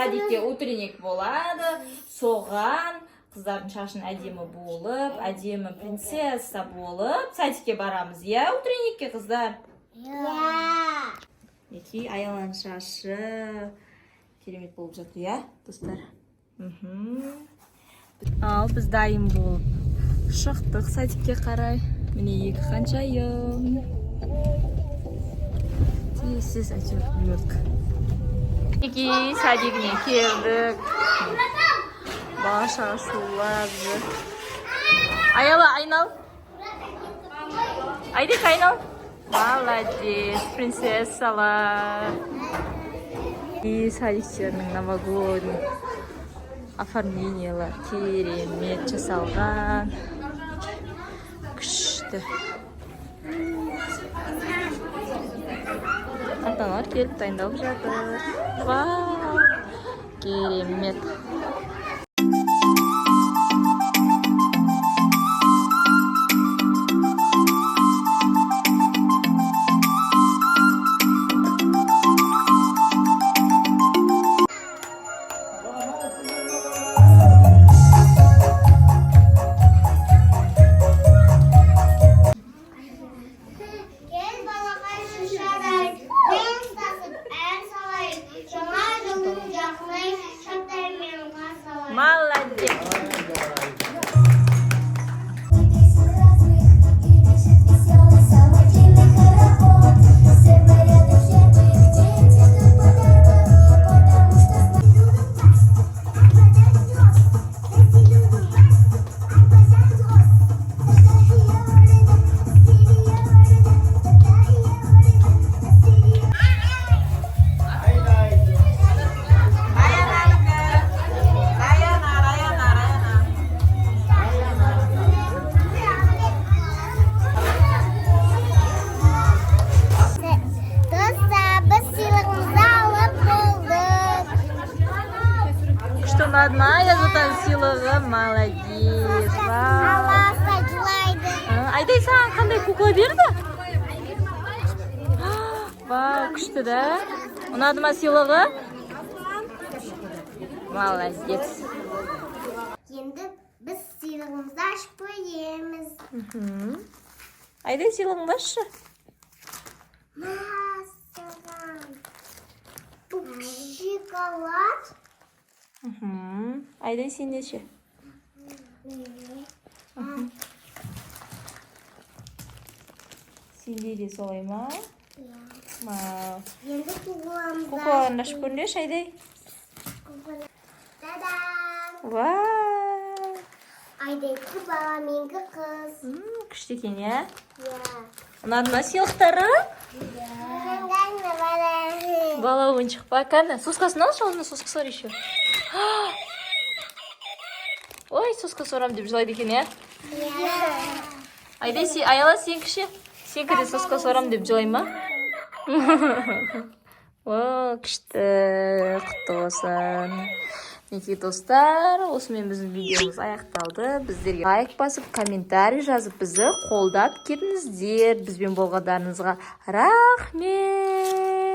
садикке утренник болады, соған қыздардың шашын әдемі болып, әдемі принцесса болып, садикке барамыз, иә, утренникке қыздар? Иә. Неки Аяланың шашы керемет болып жатыр, иә, достар? Ал біз дайын болып шықтық садикке қарай. Міне екі ханшайым. Тез әйтеуір үлгердік. Неки садигіне келдік. Баша шулап жүр. Аяла, айнал. Айдек, айнал. Молодец, принцессалар. И садиктерінің новогодний оформлениялар керемет жасалған. Күшті. Ата-аналар келіп дайындалып жатыр. Вау! Керемет. Молодец. Что ұнады ма Аязатан сыйлығы? Молодец. Айдай, саған қандай кукла берді? Вау, күшті да. Ұнады ма сыйлығы? Молодец. Енді біз сыйлығымызды ашып қоямыз. Айдай, сыйлығыңды ашшы. Масалан. Бұл шоколад. Айдай, сен неше? Сенде де солай ма? Енді куклаламызды Куклаларыңды ашып көріңдерші, Айдай. Та-дам! Вау! Айдайкі бала, менгі қыз. Күшті екен, иә? Иә. Ұнады ма сыйлықтары? Қандай бала. Бала ойыншық па? Кәні, соскасын алшы, оны соска сор еще. Ой, соска сорам деп жылайды екен, иә? Айдай, Аяла, сен кіші? Сен кіде соска сорам деп жылай ма? О, күшті, құтты болсын. Неке достар, осымен біздің видеомыз аяқталды. Біздерге лайк басып, комментарий жазып, бізді қолдап кетіңіздер. Бізбен болғандарыңызға рахмет.